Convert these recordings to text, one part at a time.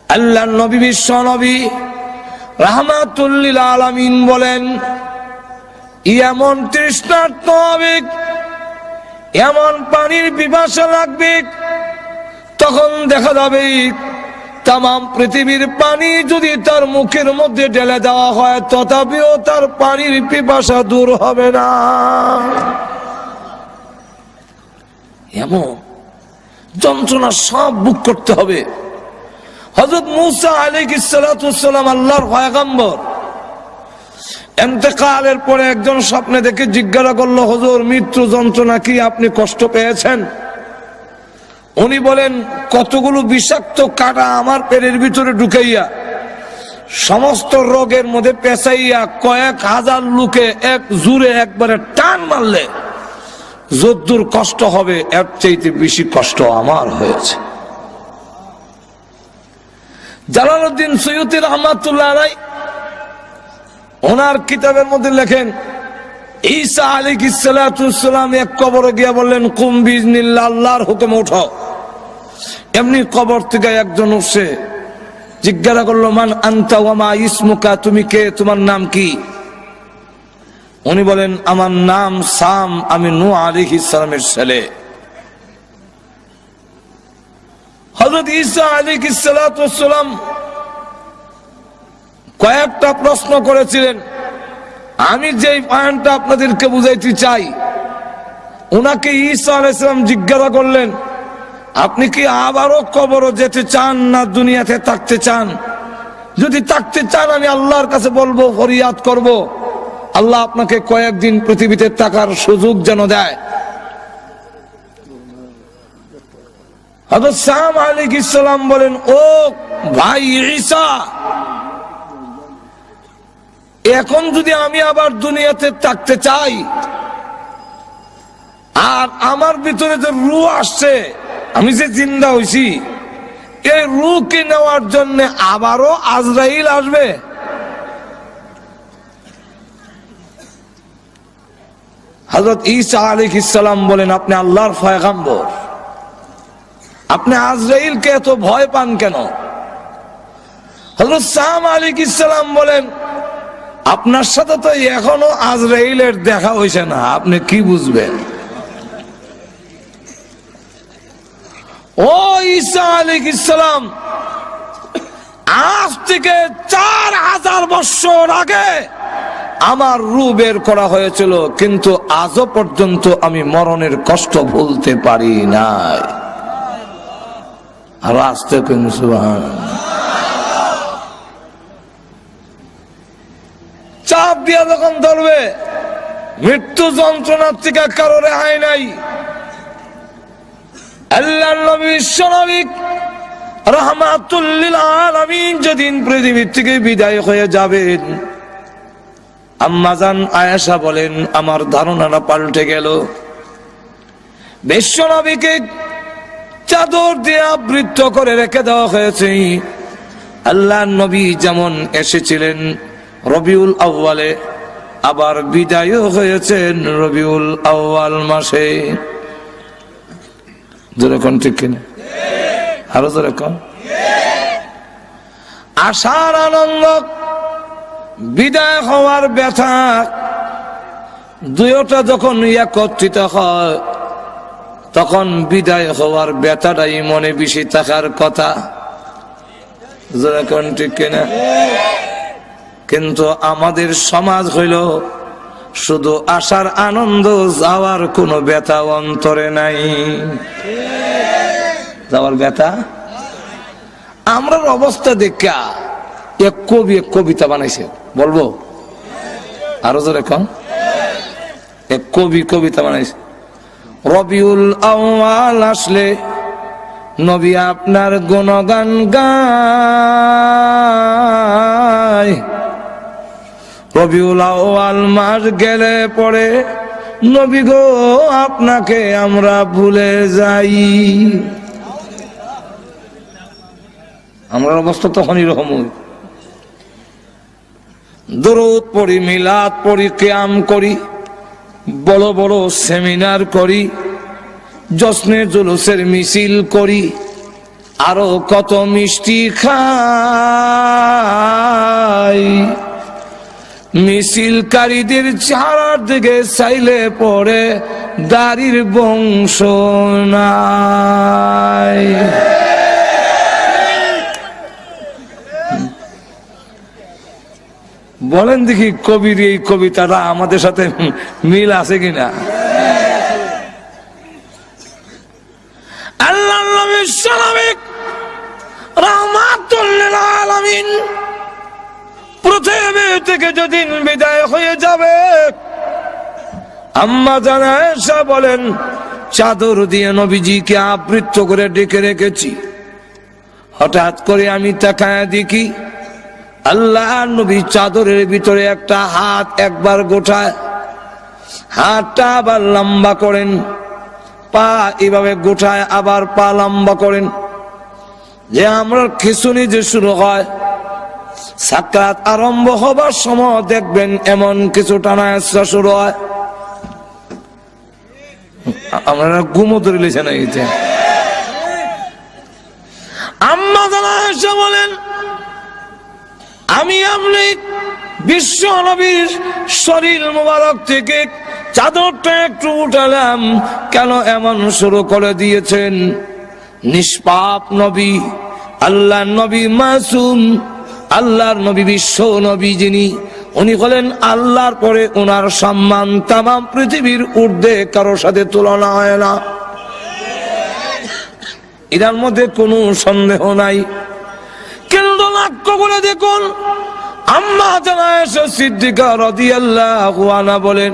আল্লাহর নবী বিশ্ব নবী রাহমাতুল লিল আলামিন বলেন, এমন তৃষ্ণার্ত হবে, এমন পানির পিপাসা লাগবে, তখন দেখা যাবে তামাম পৃথিবীর পানি যদি তার মুখের মধ্যে ঢেলে দেওয়া হয় তথাপিও তার পানির পিপাসা দূর হবে না। এমন যন্ত্রণা সব বুক করতে হবে। হযরত মূসা আলাইহিস সালাতু ওয়াস সালাম আল্লাহর পয়গম্বর, ইন্তেকালের পরে একজন স্বপ্নে দেখে জিজ্ঞাসা করলো, হুজুর মৃত্যু যন্ত্রণা কি আপনি কষ্ট পেয়েছেন? উনি বলেন, কতগুলো বিষাক্ত কাঁটা আমার পেটের ভিতরে ঢুকাইয়া সমস্ত রোগের মধ্যে পেঁচাইয়া কয়েক হাজার লোকে এক জুড়ে একবারে টান মারলে যদ্দূর কষ্ট হবে এর চাইতে বেশি কষ্ট আমার হয়েছে। জালালউদ্দিন সৈয়দী রাহমাতুল্লাহ আলাইহি ওনার কিতাবের মধ্যে লেখেন, ঈসা আলাইহিস সালাতু ওয়াস সালাম এক কবরে গিয়া বললেন, কুম বিইজনিল্লাহ, আল্লাহর হুকুমে উঠো। এমনি কবর থেকে একজন উঠছে, জিজ্ঞাসা করলো, মান আনতা ওয়া মা ইসমুকা, তুমি কে, তোমার নাম কি? উনি বলেন, আমার নাম সাম, আমি নূহ আলাইহিস সালামের ছেলে। হযরত ঈসা আলাইহিস সালাতু ওয়াস সালাম কয়েকটা প্রশ্ন করেছিলেন। আমি যেই পয়েন্টটা আপনাদেরকে বুঝাইতে চাই, ওনাকে ঈসা আলাইহিস সালাম জিজ্ঞাসা করলেন, আপনি কি আবারও কবরে যেতে চান না দুনিয়াতে থাকতে চান? যদি থাকতে চান আমি আল্লাহর কাছে বলবো, ফরিয়াদ করব, আল্লাহ আপনাকে কয়েকদিন পৃথিবীতে থাকার সুযোগ যেন দেয়। হযরত সাম আলাইহিস সালাম বলেন, ও ভাই ঈসা, এখন যদি আমি আবার দুনিয়াতে থাকতে চাই আর আমার ভিতরে যে রূহ আসছে, আমি যে জিন্দা হইছি, এই রূহকে নেওয়ার জন্য আবারও আজরাইল আসবে? হযরত ঈসা আলাইহিস সালাম বলেন, আপনি আল্লাহর পয়গম্বর, আপনি আজরাইলকে এত ভয় পান কেন? হযরত সাম আলাইহিস সালাম বলেন, আপনার সাথে তো এখনো আজরাইলের দেখা হইছে না, আপনি কি বুঝবেন? ও ঈসা আলাইহিস সালাম, আজ থেকে 4000 বছর আগে আমার রূহ বের করা হয়েছিল, কিন্তু আজও পর্যন্ত আমি মরণের কষ্ট ভুলতে পারি নাই। আর আজ থেকে সুবহানাল্লাহ, চাপ দিয়া যখন ধরবে, মৃত্যু যন্ত্রণার থেকে কারো রেহাই নাই। আল্লাহর নবী বিশ্বনবী রাহমাতুল লিল আলামিন যেদিন পৃথিবী থেকে বিদায় হয়ে যাবেন, আম্মা জান আয়েশা বলেন, আমার ধারণাটা পাল্টে গেল। বিশ্বনবীকে চাদর দিয়ে আবৃত করে রেখে দেওয়া হয়েছে। আল্লাহর নবী যেমন এসেছিলেন রবিউল আউয়ালে, আবার বিদায়ও হয়েছেন রবিউল আউয়াল মাসে। জোরে কোন ঠিক কিনা? আরো জোরে কোন। আশার আনন্দ, বিদায় হওয়ার ব্যথা, দুইটা যখন একত্রিত হয় তখন বিদায় হওয়ার ব্যথাটাই মনে বেশি থাকার কথা। জোরে কোন ঠিক কিনা? কিন্তু আমাদের সমাজ হইল শুধু আসার আনন্দ, যাওয়ার কোনো ব্যথা অন্তরে নাই। যাওয়ার ব্যথা, আমরা অবস্থা দেখা এক কবি এক কবিতা বানাইছে, বলবো আরো জোরে কম। এক কবি কবিতা বানাইছে, রবিউল আউয়াল আসলে নবী আপনার গুণগান গায়, রবিউল আউয়াল মাস গেলে পরে নবী গো আপনাকে আমরা ভুলে যাই। আমরা অবস্থা তখন এরকম, দরুদ পড়ি, মিলাদ পড়ি, কিয়াম করি, বড় বড় সেমিনার করি, জশ্নে জুলুসের মিছিল করি, আরো কত মিষ্টি খাই, মিছিলকারীদের চেহারার দিকে চাইলে পড়ে দাড়ির বংশ নাই। বলেন দেখি কবির এই কবিতাটা আমাদের সাথে মিল আছে কিনা? আল্লাহর নবী সালামিক রাহমাতুল লিল আলামিন পৃথিবী থেকে যেদিন বিদায় হয়ে যাবে, আম্মা জান আয়েশা বলেন, চাদর দিয়ে নবীজিকে আবৃত করে ডেকে রেখেছি। হঠাৎ করে আমি তাকায় দেখি আল্লাহর নবী চাদরের ভিতরে একটা হাত একবার গোটায়, হাতটা আবার লম্বা করেন, পা এভাবে গোটায় আবার পা লম্বা করেন। যে আমরা খিঁচুনি যে শুরু হয়, সাকরাত আরম্ভ হবার সময় দেখবেন এমন কিছু টানা আসা শুরু হয়। আমরা ঘুমো ধরে লিখে না গেছে। আম্মা জান আয়েশা বলেন, আমি আপনি বিশ্ব নবীর শরীর মুবারক থেকে চাদরটা একটু উঠালাম, কেন এমন শুরু করে দিয়েছেন? নিষ্পাপ নবী, আল্লাহর নবী মাসুম, আল্লাহর নবী বিশ্ব নবী যিনি, উনি হলেন আল্লাহর পরে ওনার সম্মান তামাম পৃথিবীর ঊর্ধ্বে কারোর সাথে তুলনা হয় না, এটার মধ্যে কোনো সন্দেহ নাই। কিন্তু লক্ষ্য করে দেখুন, আম্মা জান আয়েশা সিদ্দিকা রাদিয়াল্লাহু আনহা বলেন,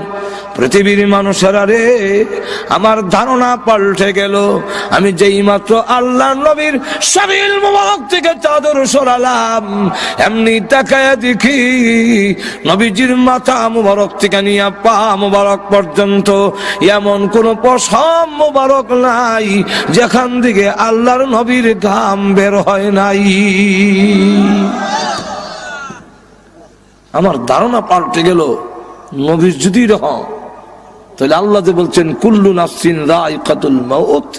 পৃথিবীর মানুষেরা রে, আমার ধারণা পাল্টে গেল। আমি যেই মাত্র আল্লাহর নবীর শরীর মুবারক থেকে চাদর সরালাম, এমনি তাকায়া দেখি নবীজির মাথা মুবারক থেকে নিয়ে পা মুবারক পর্যন্ত এমন কোন পশম মুবারক নাই যেখান থেকে আল্লাহর নবীর ঘাম বের হয় নাই। আমার ধারণা পাল্টে গেল। নবীর যদি রহম, তাহলে আল্লাহ যে বলছেন কুল্লু নাফসিন যায়িকাতুল মাউত,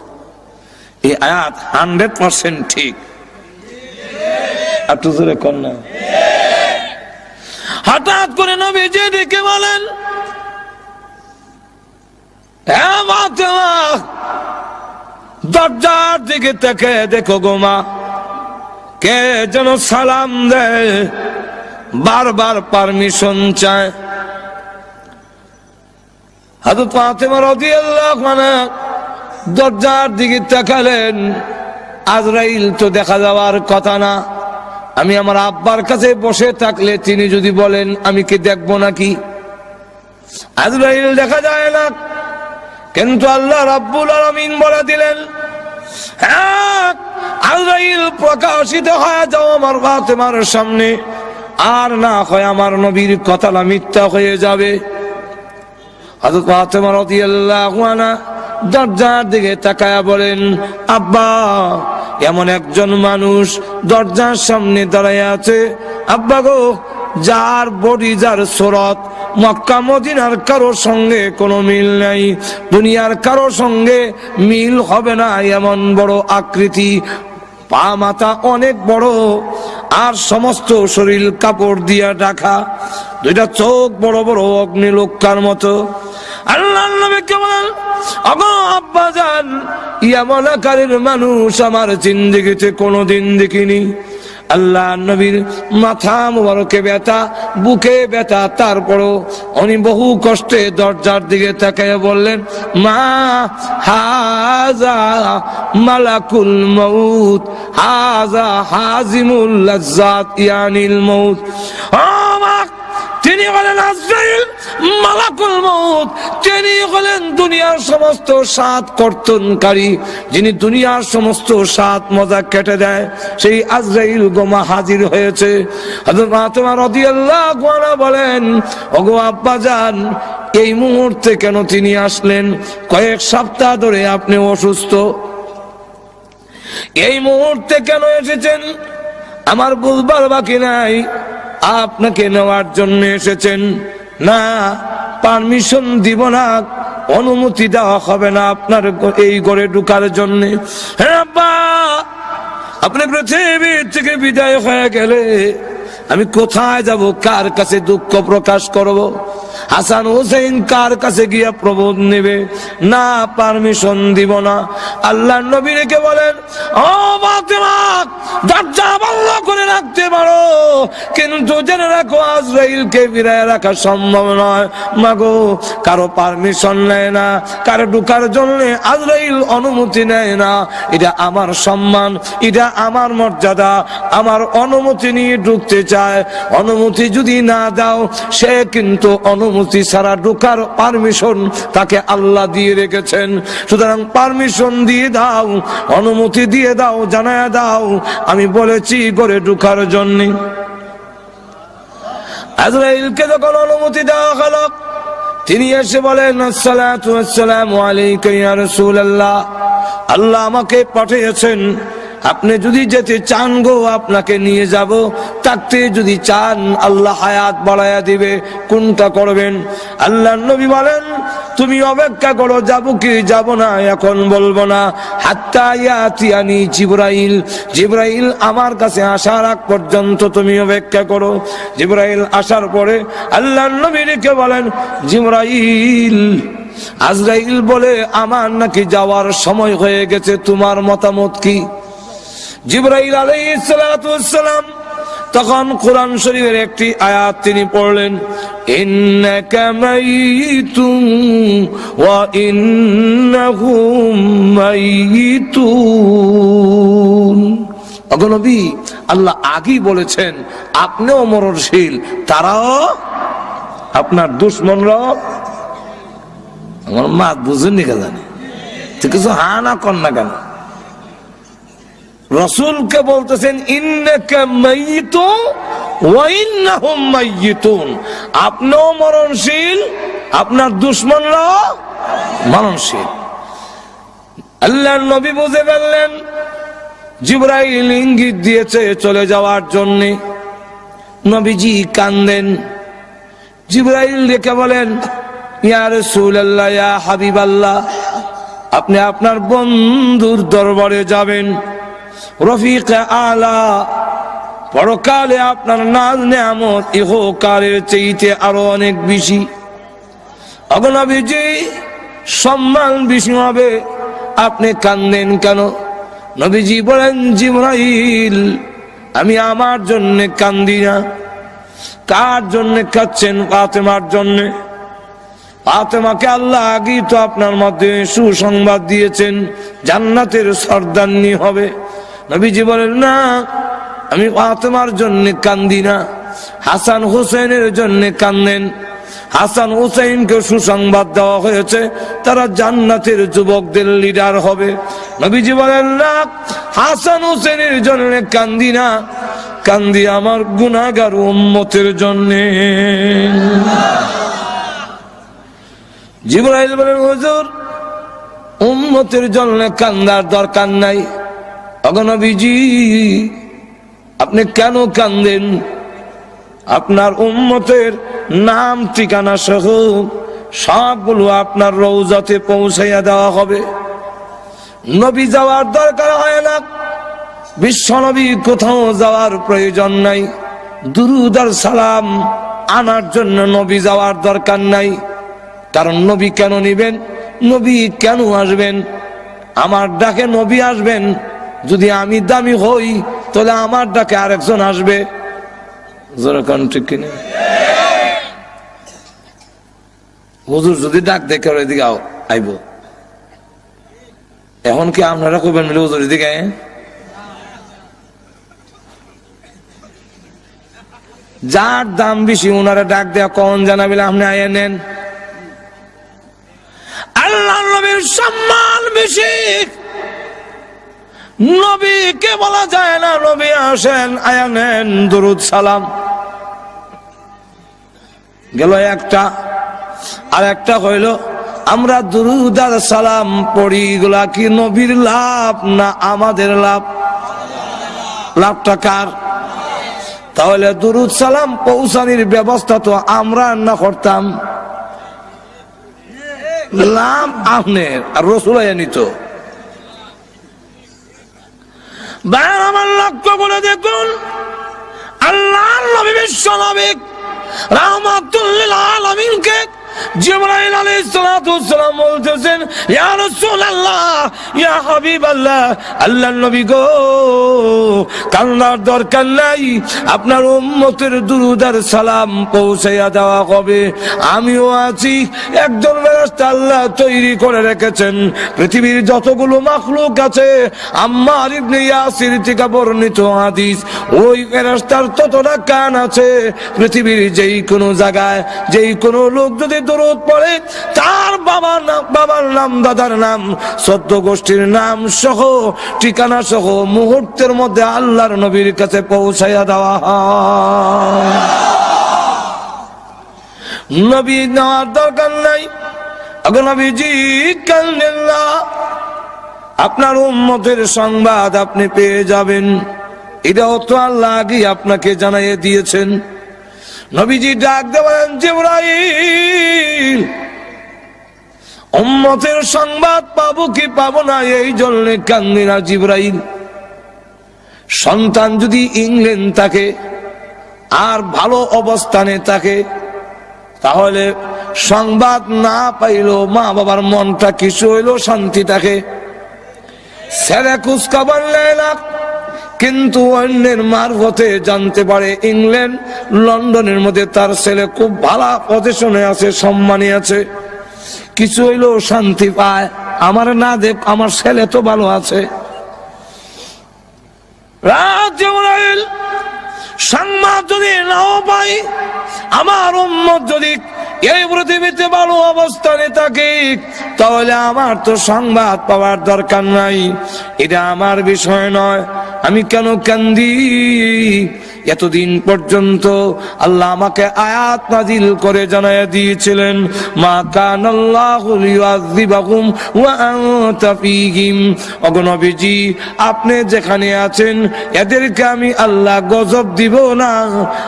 এই আয়াত 100% ঠিক। একটু জোরে কর না। হঠাৎ করে নবীজি ডেকে বলেন, হে ফাতেমা, দরজার দিকে তাকে দেখো গো মা, কে যেন সালাম দেয়, বারবার পারমিশন চায়। হযরত ফাতেমা রাদিয়াল্লাহু আনহা দরজার দিকে তাকালেন, আজরাইল তো দেখা যাওয়ার কথা না। আমি আমার আব্বার কাছে বসে থাকলে তিনি যদি বলেন, আমি কি দেখবো নাকি? আজরাইল দেখা যায় না, কিন্তু আল্লাহ রাব্বুল আলামিন বলে দিলেন, হ্যাঁ আজরাইল প্রকাশিত হয়ে যাও আমার ফাতেমার সামনে, আর না হয় আমার নবীর কথাটা মিথ্যা হয়ে যাবে। হযরত ফাতেমা রাদিয়াল্লাহু আনহা দরজার দিকে তাকায়া বলেন, আব্বা, এমন একজন মানুষ দরজার সামনে দাঁড়ায় আছে, আব্বা গো, যার বডি, যার সুরত মক্কা মদিনার কারোর সঙ্গে কোনো মিল নাই, দুনিয়ার কারোর সঙ্গে মিল হবে না, এমন বড় আকৃতি, পা মাথা অনেক বড়, আর সমস্ত শরীর কাপড় দিয়া ঢাকা, দুইটা চোখ বড় বড় অগ্নিলোকার মতো। আল্লাহর নবীকে বলেন, ওগো আব্বা জান, এমন আকারের মানুষ আমার জিন্দেগিতে কোনোদিন দেখিনি। আল্লাহর নবীর মাথা মুবারকে ব্যথা, বুকে ব্যথা, তারপরও উনি বহু কষ্টে দরজার দিকে তাকিয়ে বললেন, মা হাযা মালাকুল মাউত, হাযা হাজিমুল লাজ্জাত ইয়ানিল মাউত। তিনি হলেন আজরাইল, মালাকুল মউত, তিনি হলেন দুনিয়ার সমস্ত স্বাদ কর্তনকারী, যিনি দুনিয়ার সমস্ত স্বাদ মজা কেটে দেয়, সেই আজরাইল গোমা হাজির হয়েছে। হযরত ফাতেমা রাদিয়াল্লাহু আনহা বলেন, ওগো আব্বা জান, এই মুহূর্তে কেন তিনি আসলেন? কয়েক সপ্তাহ ধরে আপনি অসুস্থ, এই মুহূর্তে কেন এসেছেন আমার বুঝবার বাকি নাই। আপনাকে নেওয়ার জন্য এসেছেন না, পারমিশন দিব না, অনুমতি দেওয়া হবে না আপনার এই ঘরে ঢুকার জন্য। হ্যাঁ আব্বা, আপনি পৃথিবী থেকে বিদায় হয়ে গেলে আমি কোথায় যাব, কার কাছে দুঃখ প্রকাশ করব? হাসান হুসেন কার কাছে গিয়া প্রবোধ নেবে? না, পারমিশন দিব না। আল্লাহর নবী রেখে বলেন, ও ফাতেমা, দরজা বন্ধ করে রাখতে পারো, কিন্তু জেনে রাখো আজরাইলকে ফিরায় রাখা সম্ভব নয়। মাগো, কারো পারমিশন নেয় না, কারো ঢুকার জন্য আজরাইল অনুমতি নেয় না। এটা আমার সম্মান, এটা আমার মর্যাদা, আমার অনুমতি নিয়ে ঢুকতে চায়। অনুমতি যদি না দাও, সে কিন্তু অনুমতি ছাড়া ঢোকার পারমিশন তাকে আল্লাহ দিয়ে রেখেছেন। সুতরাং পারমিশন দিয়ে দাও, অনুমতি দিয়ে দাও, জানায় দাও আমি বলেছি ঘরে ঢোকার জন্য। আজরাইলকে যখন অনুমতি দেওয়া হলো, তিনি এসে বলেন, আসসালাতু ওয়াসসালামু আলাইকা ইয়া রাসূলুল্লাহ, আল্লাহ আমাকে পাঠিয়েছেন, আপনি যদি যেতে চান গো আপনাকে নিয়ে যাব, থাকতে যদি চান আল্লাহ হায়াত বাড়ায়া দিবে, কোনটা করবেন? আল্লাহর নবী বলেন, তুমি অপেক্ষা করো, যাব কি যাব না এখন বলবো না, হাত্তা ইয়াতিয়ানি জিবরাইল, জিবরাইল আমার কাছে আসার আগ পর্যন্ত তুমি অপেক্ষা করো। জিবরাইল আসার পরে আল্লাহর নবী রেখে বলেন, জিবরাইল, আজরাইল বলে আমার নাকি যাওয়ার সময় হয়ে গেছে, তোমার মতামত কি? জিবরাইল আলাইহিস সালাতু ওয়াস সালাম তখন কোরআন শরীফের একটি আয়াত তিনি পড়লেন, ইন্নাকা মাইতুন ওয়া ইন্নাহুম মাইতুন। ওগো নবী, আল্লাহ আগেই বলেছেন আপনিও মরণশীল, তারাও, আপনার দুশমনরাও। আমার মা বুঝেননি কেন জানে, তো কিছু হা না কর না কেন? রাসূলকে বলতেছেন ইন্নাকা মাইতুন ওয়া ইন্নাহুম মাইতুন, আপনিও মরণশীল, আপনার দুশমনরাও মরণশীল। আল্লাহর নবী বুঝে ফেললেন জিবরাইল ইঙ্গিত দিয়েছে চলে যাওয়ার জন্য। নবীজি কান্দেন। জিবরাইল ডেকে বলেন, ইয়া রাসূলুল্লাহ, ইয়া হাবিবাল্লাহ, আপনি আপনার বন্ধুর দরবারে যাবেন, রফিক আলা, পরকালে আপনার নাজ নেয়ামত ইহকালের চাইতে আরো অনেক বেশি। ওগো নবীজি, সম্মান বেশি হবে, আপনি কান্দেন কেন? নবীজি বলেন, জিবরাইল, আমি আমার জন্য কান্দি না। কার জন্য কাঁদছেন? ফাতেমার জন্য। ফাতেমাকে আল্লাহ আগেই তো আপনার মাধ্যমে সুসংবাদ দিয়েছেন, জান্নাতের সর্দারনি হবে। নবীজি বলেন, না, আমি ফাতেমার জন্য কান্দি না, হাসান হুসেনের জন্য কান্দেন। হাসান হুসেনকে সুসংবাদ দেওয়া হয়েছে, তারা জান্নাতের যুবকদের লিডার হবে। নবীজি বলেন, না, হাসান হুসেনের জন্য কান্দি না, কান্দি আমার গুনাহগার উম্মতের জন্য। জিবরাইল বলেন, হুজুর, উম্মতের জন্য কান্দার দরকার নাই। ওগো নবীজি, আপনি কেন কান্দেন? আপনার উম্মতের নাম ঠিকানা সহ সবগুলো আপনার রওজাতে পৌঁছাইয়া দেওয়া হবে। নবী যাওয়ার দরকার হয় না, বিশ্ব নবী কোথাও যাওয়ার প্রয়োজন নাই, দুরূদ আর সালাম আনার জন্য নবী যাওয়ার দরকার নাই। কারণ নবী কেন নিবেন? নবী কেন আসবেন? আমার ডাকে নবী আসবেন। যদি আমি দামি হই, তাহলে আমার ডাকে আরেকজন আসবে। ঠিক কিনা? হুজুর যদি ডাক দেখে এদিকে আইব, এখন কি আপনারা কইবেন মিলে হুজুর এদিকে? যার দাম বেশি ওনারা ডাক দেয়া কখন জানাবিলে আপনি আয়া নেন। আল্লাহ নবীর সম্মান বেশি, নবীকে বলা যায় না নবী আসেন, আয়া নেন, দরুদ সালাম গেল একটা। আর একটা হইল আমরা দরুদ আর সালাম পড়ি, গুলা কি নবীর লাভ না আমাদের লাভ? লাভটা কার? তাহলে দরুদ সালাম পৌঁছানির ব্যবস্থা তো আমরা না করতাম, লাভ আপনার আর রাসূল নিত। ভাই আমার লক্ষ্য করে দেখুন, আল্লাহর নবী বিশ্ব নবী রাহমাতুল লিল আলামিনকে জিবরাইল আলাইহিস সালাতু ওয়াস সালাম বলতেছেন, ইয়া রাসূলুল্লাহ, ইয়া হাবিবাল্লাহ, আল্লাহর নবী গো, কান্নার দরকার নাই, আপনার উম্মতের দুরূদ আর সালাম পৌঁছাইয়া দেওয়া হবে। আমিও আছি, একজন ফেরেশতা আল্লাহ তৈরি করে রেখেছেন। পৃথিবীর যতগুলো মাখলুক আছে, আম্মার ইবনে ইয়াসির থেকে বর্ণিত হাদিস, ওই ফেরেশতার ততটা কান আছে। পৃথিবীর যেই কোনো জায়গায় যেই কোনো লোক যদি দরুদ পড়ে, তার বাবার নাম, দাদার নাম, সদ্য গোষ্ঠীর নাম সহ, ঠিকানা সহ মুহূর্তের মধ্যে আল্লাহর নবীর কাছে পৌঁছাইয়া দেওয়া হয়। নবী নেওয়ার দরকার নাই। আগে নবীজি কান্দেন না, আপনার উম্মতের সংবাদ আপনি পেয়ে যাবেন। এটাও তো আল্লাহ আগে আপনাকে জানাইয়ে দিয়েছেন। নবীজি ডাক দেবেন, জিবরাইল, উম্মতের সংবাদ পাবো কি পাবো না, এই জন্য কান্দি না জিবরাইল। সন্তান যদি ইংল্যান্ড থাকে আর ভালো অবস্থানে থাকে, তাহলে সংবাদ না পাইলো মা বাবার মনটা কিছু হইলো শান্তি থাকে। ছেলে কুচকাবার লেলা, কিন্তু অন্যের মারফতে জানতে পারে ইংল্যান্ড লন্ডনের মধ্যে তার ছেলে খুব ভালো পজিশনে আছে, সম্মানী আছে, কিছু হইলেও শান্তি পায়। আমার না দেখ, আমার ছেলে তো ভালো আছে। সংবাদ যদি নাও পাই, আমার উম্মত যদি এই পৃথিবীতে ভালো অবস্থানে থাকে, তাহলে আমার তো সংবাদ পাওয়ার দরকার নাই। এটা আমার বিষয় নয়। আমি কেন কান্দি? এতদিন পর্যন্ত আল্লাহ আমাকে আয়াত নাজিল করে জানায়া দিয়েছিলেন, মা কানাল্লাহু লিউআযিবাহুম ওয়া আনতা ফীহিম। ওগো নবীজি, আপনি যেখানে আছেন এদেরকে আমি আল্লাহ গজব দিব না,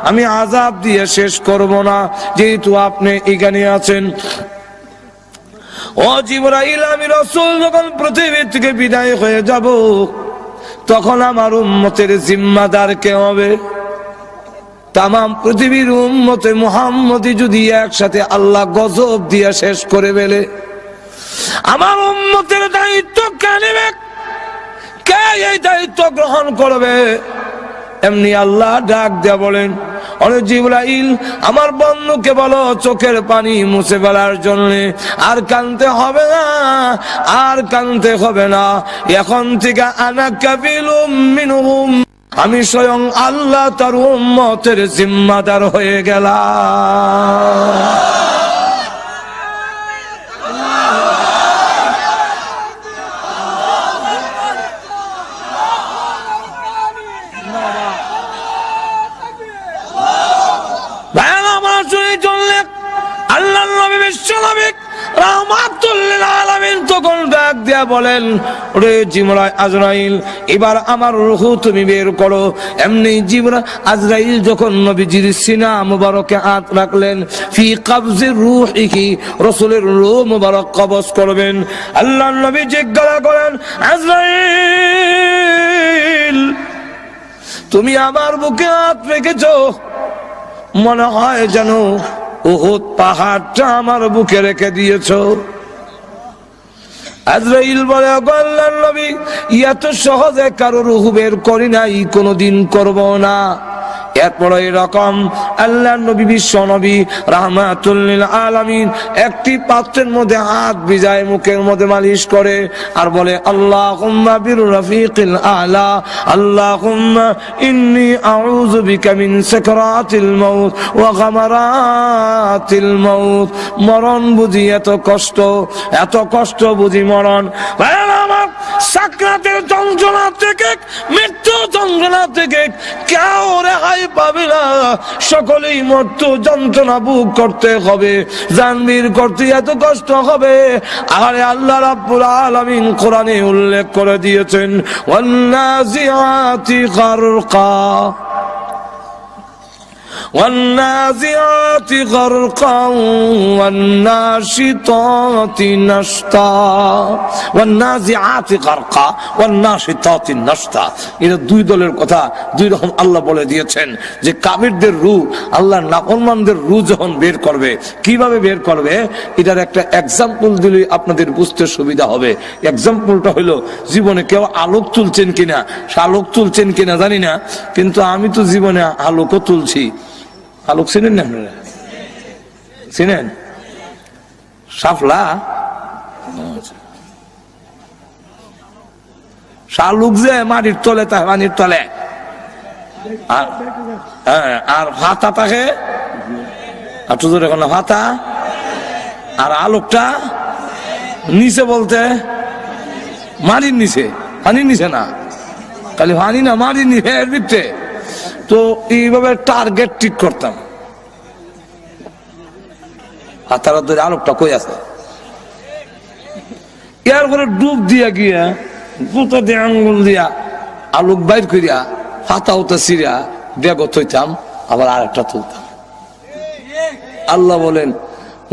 আমি আযাব দিয়ে শেষ করব না, যেহেতু আপনি এখানে আছেন। ও জিবরাইল, আমি রাসূল যখন পৃথিবী থেকে বিদায় হয়ে যাব, তখন আমার উম্মতের জিম্মাদার কে হবে? তাম পৃথিবীর উম্মতে মুহাম্মদী যদি একসাথে আল্লাহ গজব দিয়ে শেষ করে ফেলে, আমার উম্মতের দায়িত্ব কে নেবে? কে এই দায়িত্ব গ্রহণ করবে? এমনি আল্লাহ ডাক দেয়া বলেন, অরে জিবরাইল, আমার বন্ধুকে বলো চোখের পানি মুছে ফেলার জন্য। আর কানতে হবে না, আর কানতে হবে না। এখন থেকে আনা কাফিলুম মিনহুম, আমি স্বয়ং আল্লাহ তার উম্মতের জিম্মাদার হয়ে গেলাম। আল্লাহ নবী বিশ্ব নবী রাহমাতুল লিল আলামিন তখন ডাক দিয়া বলেন, ওরে আজরাইল, এবার আমার রূহ তুমি বের করো। এমনি আজরাইল যখন নবীজির সিনা মুবারকে হাত রাখলেন, ফি কবজির রূহিহি, রাসূলের রূহ মুবারক কবজ করবেন। আল্লাহ নবী জিজ্ঞাসা করেন, আজরাইল, তুমি আমার বুকে হাত রেখেছো, মনে হয় যেন উহুদ পাহাড়টা আমার বুকে রেখে দিয়েছো। আজরাইল বলে, আল্লাহর নবী, এত সহজে কারো রূহ বের করি নাই, কোনদিন করব না। এরপর এরকম আল্লাহর নবী বিশ্ব নবী রাহমাতুল লিল আলামিন একটি পাত্রের মধ্যে হাত ভিজায় মুখের মধ্যে মালিশ করে আর বলে, আল্লাহুম্মা বির রাফিকিল আলা, আল্লাহুম্মা ইন্নী আউযু বিকা মিন সাকরাতিল মাউত ওয়া গামারাতিল মাউত। মরণ বুঝি এত কষ্ট বুঝি মরণ। আমার সাকরাতের যন্ত্রণা থেকে, মৃত্যু যন্ত্রণা থেকে কেউ রেহাই পাবে না। সকলেই মৃত্যু যন্ত্রণা বুক করতে হবে, জানবীর করতে এত কষ্ট হবে। আরে আল্লাহ রাব্বুল আলামিন কোরআনে উল্লেখ করে দিয়েছেন, ওয়ান্নাজিআতি গারকা والنازعات غرقا والناشطات نشطا والنازعات غرقا والناشطات نشطا। এটা দুই দলের কথা, দুই রকম আল্লাহ বলে দিয়েছেন যে কাফিরদের রূহ আল্লাহর নাফরমানদের রূহ যখন বের করবে, কিভাবে বের করবে এটার একটা এক্সাম্পল দিলে আপনাদের বুঝতে সুবিধা হবে। এক্সাম্পলটা হলো, জীবনে কেউ আলোক তুলছেন কিনা, আলোক তুলছেন কিনা জানি না, কিন্তু আমি তো জীবনে আলোকও তুলছি। আলোক চিনেন না আপনারা? চিনেন শাপলা? শালুক যে মাটির তলে থাকে, পানির তলে, আর হাতা থাকে একটু জোরে কোনো হাতা, আর আলোকটা নিচে বলতে মাটির নিচে, পানির নিচে না, খালি পানি না মাটির নিচে এর ভিতরে। তো এইভাবে টার্গেট ঠিক করতাম, হাতার ধরে আলোকটা কই আছে, এরপরে ডুব দিয়া গিয়া গুতা দিয়ে আঙ্গুল দিয়া আলোক বাইর করিয়া হাতা উতা সিরিয়া বেগত হইতাম, আবার আরেকটা তুলতাম। আল্লাহ বলেন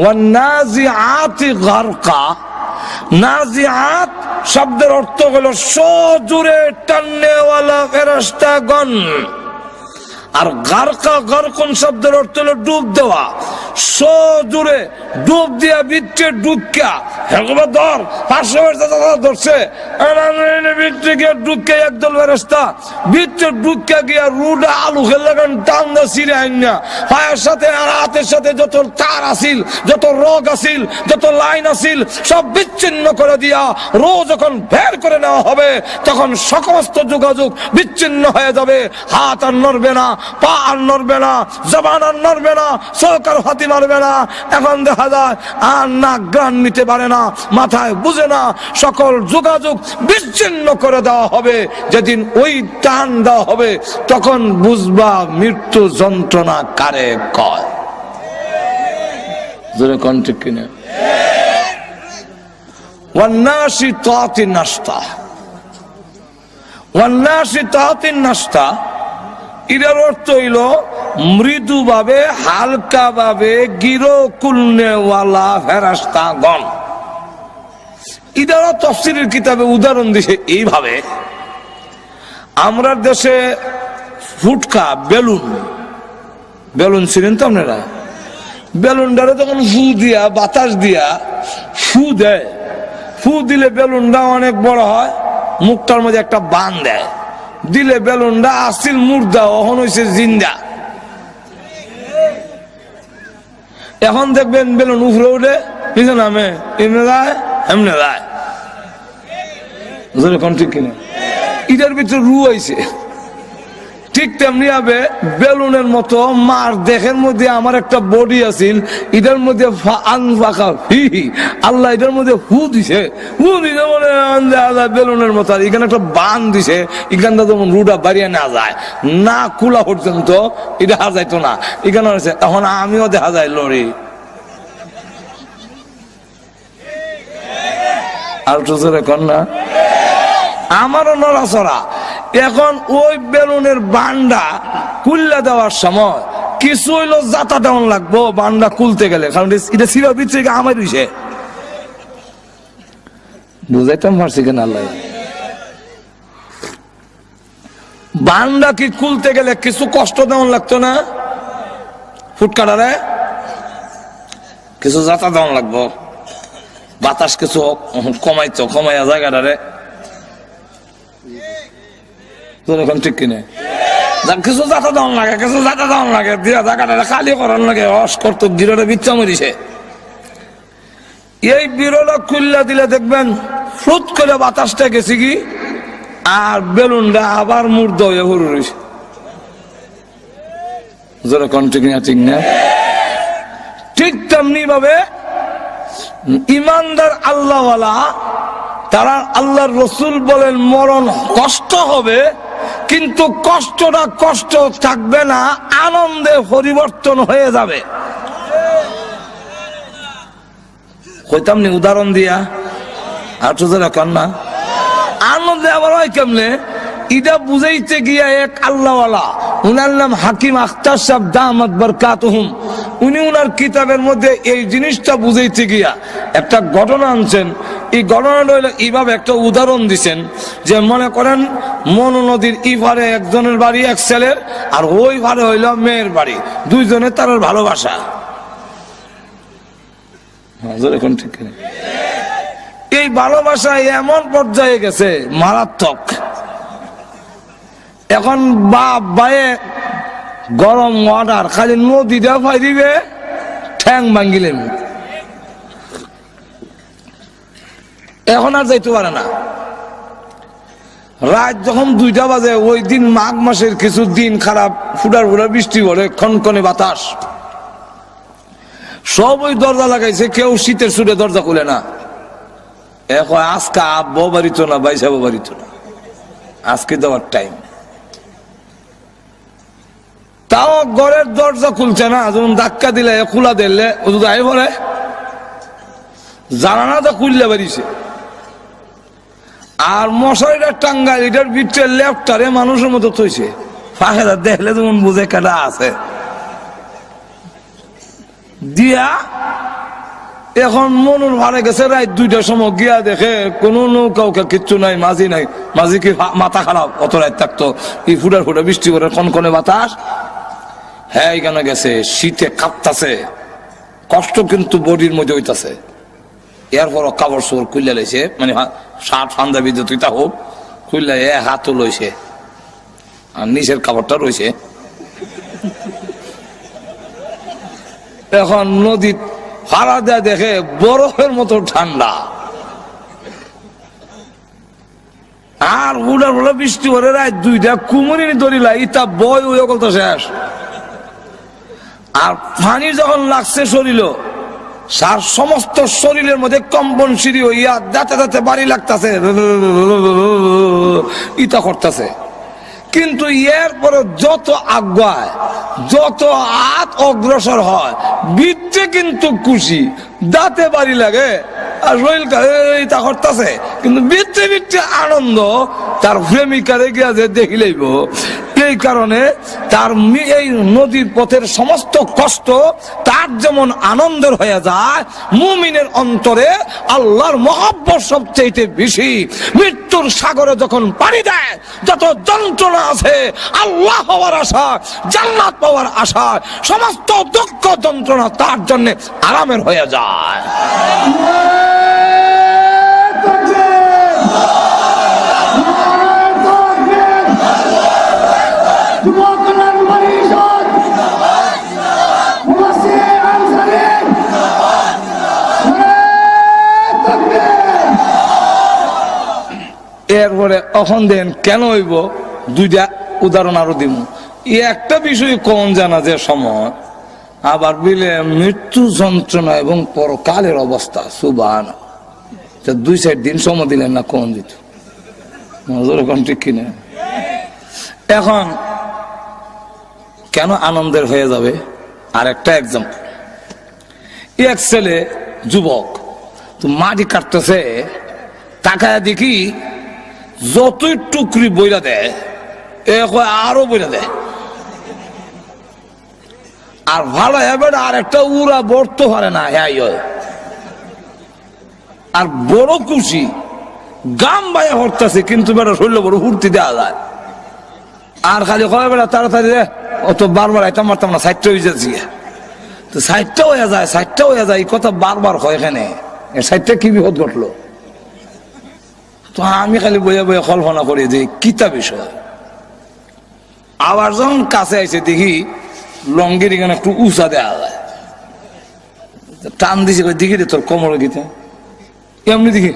ওয়ান্নাজিআতি গারকা। নাজিআত শব্দের অর্থ হলো সজোরে টাননেওয়ালা ফেরেশতাগণ, আর গারকা গারকুন শব্দের অর্থ হলো ডুব দেওয়া। সজোরে ডুব দিয়া বিচ্ছে ডুবকা হেগবা ধর 500 ধরছে, বিচ্ছে গিয়ে ডুবকে একদল ফেরেশতা বিচ্ছে ডুবকা গিয়া রুডা আলু খেলাগান টান দা সিরে আইনা পায়ের সাথে আর হাতের সাথে যত তার আসিল, যত রোগ আসিল, যত লাইন আসিল সব বিচ্ছিন্ন করে দিয়া রো যখন বের করে নেওয়া হবে তখন সমস্ত যোগাযোগ বিচ্ছিন্ন হয়ে যাবে। হাত আর নড়বে না, পা আর নড়বে না, জবান আর নড়বে না, চোখ আর হাতি মারবে না। এখন দেখা যায় আর নাক গান নিতে পারে না, মাথায় বুঝে না, সকল যোগাযোগ বিচ্ছিন্ন করে দেওয়া হবে। যেদিন ওই টান দেওয়া হবে তখন বুঝবা মৃত্যু যন্ত্রণা কারে কয়। জোরে কোন ঠিক কিনা? ওয়ান্নাশিতাতি নাশতা। ওয়ান্নাশিতাতি নাশতা এর অর্থ হইল মৃদু ভাবে, হালকা ভাবে গিরো কুলনেওয়ালা ফেরেশতাগণ। এটারও তাফসীরের কিতাবে উদাহরণ দিছে এইভাবে, আমরা দেশে ফুটকা বেলুন, বেলুন ছিলেন তো আপনারা, বেলুনটারে তখন ফু দিয়া বাতাস দিয়া ফু দেয়, ফু দিলে বেলুনটা অনেক বড় হয়, মুখটার মধ্যে একটা বান দেয়, দিলে বেলুনটা আসিল মুর্দা ওহন হইছে জিন্দা। এখন দেখবেন বেলুন উপরে উঠে পিছনে নামে, এমনি যায় এমনি যায়। ঠিক কিনা? এটার ভিতরে রু হয়েছে। ঠিক তেমনি হবে বেলুনের মতো মার দেহের মধ্যে আমার একটা বডি আছিল, এটার মধ্যে আল্লাহ এটার মধ্যে হু দিছে, হু দিছে মানে বেলুনের মতো। আর এখানে একটা বান দিছে, এখানটা যেমন রুটা বাড়িয়ে না যায় না কুলা পর্যন্ত, এটা হাজাইতো না, এখানে হয়েছে। এখন আমিও দেখা যায় লড়ি আর কন্যা আমারও নড়াচড়া। এখন ওই বেলুনের বান্ডা কুল্লা দেওয়ার সময় কিছু হইলো জাতা দেওয়ান লাগবো বান্ডা কুলতে গেলে, কারণ এটা ছিল ভিতরে আমার হইছে। বুঝাইতাম পারছি কেন? আল্লাহ বান্ডা কি কুলতে গেলে কিছু কষ্ট দেওয়ান লাগতো না? ফুটকাটারে কিছু জাতা দেওয়ান লাগবো, বাতাস কিছু কমাইতো, কমাইয়া জায়গাটারে ঠিক কিনে কিছু জাতা দেওয়ান লাগে, কিছু জাতা দেওয়ান লাগে, দিয়া জায়গাটা খালি করার লাগে, অস করতো গিরোটা বিচ্ছা মরিছে। এই বিরোটা খুললা দিলে দেখবেন ফুট করে বাতাসটা গেছে কি, আর বেলুনটা আবার মুর্দ হয়ে ভরে রয়েছে। ঠিক না? ঠিক না? ঠিক তেমনি ভাবে ইমানদার আল্লাহওয়ালা তারা আল্লাহর রসুল বলেন মরণ কষ্ট হবে, কিন্তু কষ্টটা কষ্ট থাকবে না, আনন্দে পরিবর্তন হয়ে যাবে। কইতাম নি উদাহরণ দিয়া? আর তো কন্যা আনন্দে আবার হয় কেমনে? ইটা বুঝাইতে গিয়া এক আল্লাহওয়ালা, উনার নাম হাকিম আখতার সাহেব দামাত বারকাতুহুম, উনি উনার কিতাবের মধ্যে এই জিনিসটা বুঝাইতে গিয়া একটা ঘটনা আনছেন। এই ঘটনাটা হইলো এইভাবে একটা উদাহরণ দিচ্ছেন যে মনে করেন মনু নদীর ইভারে একজনের বাড়ি এক ছেলের, আর ওই ভারে হইল মেয়ের বাড়ি, দুইজনের তার ভালোবাসা। এখন ঠিক এই ভালোবাসা এমন পর্যায়ে গেছে মারাত্মক। এখন বাপ ভাইয়ে গরম ওয়াটার খালি নদী দেওয়া ফাই দিবে, ঠ্যাং ভাঙ্গিলেন, এখন আর যাইতে পারে না। রাত যখন 2টা বাজে, ওই দিন মাঘ মাসের কিছু দিন খারাপ, ফুটার ফুটার বৃষ্টি পড়ে, খনখনে বাতাস, সব ওই দরজা লাগাইছে, কেউ শীতের সুরে দরজা খুলে না। এখন আজকে আব্বাও বাড়িত না, বাইসাবও বাড়িত না, আজকে দেওয়ার টাইম। তাও ঘরের দরজা খুলছে না, যেমন ধাক্কা দিলে খোলা দিলে আই বলে জানানাটা খুললে বেরিয়েছে। আর মশারিটা টাঙ্গাই, এটার ভিতরে লেফটারে মানুষের মতো থইছে, ফাঁকেরা দেখলে যেমন বুঝে কাটা আছে দিয়া। এখন মনুর ভাড়ে গেছে রাত 2টার সময়, গিয়া দেখে কোন নৌকা কিচ্ছু নাই, মাঝি নাই। মাঝি কি মাথা খারাপ, অত রাত থাকতো, এই ফুটার ফুটা বৃষ্টি করে কনকনে বাতাস। হ্যাঁ এখানে গেছে, শীতে কাঁপতাছে, কষ্ট কিন্তু বডির মধ্যে হইতাছে। এরপর কাপড় চোর খুললে লাইছে, মানে শার্ট পাঞ্জাবি যতটা হোক খুললে হাতও লইছে, আর নিচের কাপড়টা রয়েছে। এখন নদী ফাড়া দেয়া দেখে বরফের মতো ঠান্ডা, আর উড়ার বলে বৃষ্টি করে রাত 2টা, কুমুরি দড়িলা ইটা বই ওই অকল তো শেষ। আর পানি যখন লাগছে শরীর, সার সমস্ত শরীরের মধ্যে কম্পন সিঁড়ি হইয়া দাঁতে দাঁতে বাড়ি লাগতেছে, ইটা করতেছে। কিন্তু এরপরে যত আগায়, যত হাত অগ্রসর হয়, বৃত্তে কিন্তু খুশি, দাঁতে বাড়ি লাগে আর শরীর ইটা করতেছে, কিন্তু বৃত্তে বৃত্তে আনন্দ তার প্রেমিকারে গিয়া যে দেখিলেইব। এই কারণে তার এই নদীর পথের সমস্ত কষ্ট তার যেমন আনন্দের হয়ে যায়, মুমিনের অন্তরে আল্লাহর মহব্বত সবচেয়ে বেশি। মৃত্যুর সাগরে যখন পাড়ি দেয়, যত যন্ত্রণা আছে, আল্লাহ হওয়ার আশা, জান্নাত পাওয়ার আশা, সমস্ত দুঃখ যন্ত্রণা তার জন্য আরামের হয়ে যায়। এরপরে এখন দেন কেন হইব, 2টা উদাহরণ আরো দিব। একটা বিষয় কোন জানা যে সময় আবার বিলে মৃত্যু যন্ত্রণা এবং পরকালের অবস্থা, সুবহান, 2-4 দিন সময় দিলেন না, কোন দিত ঠিক কিনা। এখন কেন আনন্দের হয়ে যাবে, আর একটা এক্সাম্পল। এক ছেলে যুবক তো মাটি কাটতেছে, তাকায় দেখি যতই টুকরি বইরা দেয়, আরো বইরা দেয়, আর ভালো এবার আর একটা উড়া বর্তে পারে না, আর বড় খুশি, গাম বাইয়া হরতেছে, কিন্তু বেটা শরীর বড় ফুর্তি দেওয়া যায়। আর খালি কয় বেটা তাড়াতাড়ি অত বারবার আইতাম মারতাম না, 60টা হয়ে যাচ্ছে, তো 60টা হয়ে যায়, 60টা হয়ে যায়, এই কথা বারবার হয়। এখানে 60টা কি বিপদ ঘটলো, তো আমি খালি বইয়া বইয়া কল্পনা করি যে কিতা বিষয়। আবার যখন কাছে আইছে দেখি লঙ্গির এখানে একটু উঁচা দেওয়া যায়, টান দিছে, দেখি রে তোর কোমর গীতে এমনি দেখি,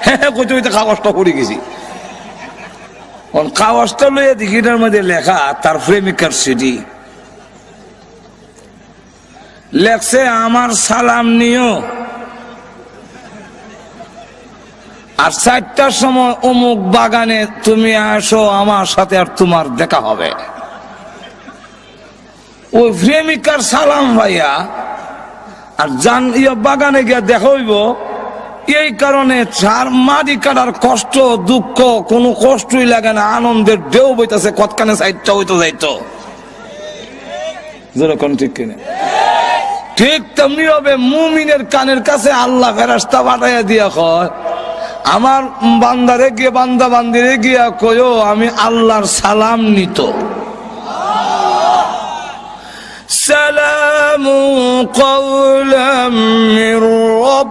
হ্যাঁ কইতে হইতে কাগজটা পড়ে গেছি। কাগজটা লইয়া দেখি এটার মধ্যে লেখা তার প্রেমিকার সিডি, লেখছে আমার সালাম নিও, আর 4টার সময় অমুক বাগানে তুমি আসো আমার সাথে, আর তোমার দেখা হবে। ওই প্রেমিকার সালাম ভাইয়া, আর বাগানে গিয়া দেখা হইব, এই কারণে চার মাটি কাটার কষ্ট দুঃখ কোনো কষ্টই লাগে না, আনন্দের ঢেউ বইতেছে, কতখানে সাইডটা হইতো যাইতো। যেরকম ঠিক কিনা? ঠিক তেমনি হবে মুমিনের কানের কাছে আল্লাহ ফেরেশতা পাঠাইয়া দিয়া কয়, আমার বান্দারে গিয়ে বান্দা বান্দিরে গিয়া কয়ো আমি আল্লাহর সালাম নিত। সালামু কওলাম মির রাব্বির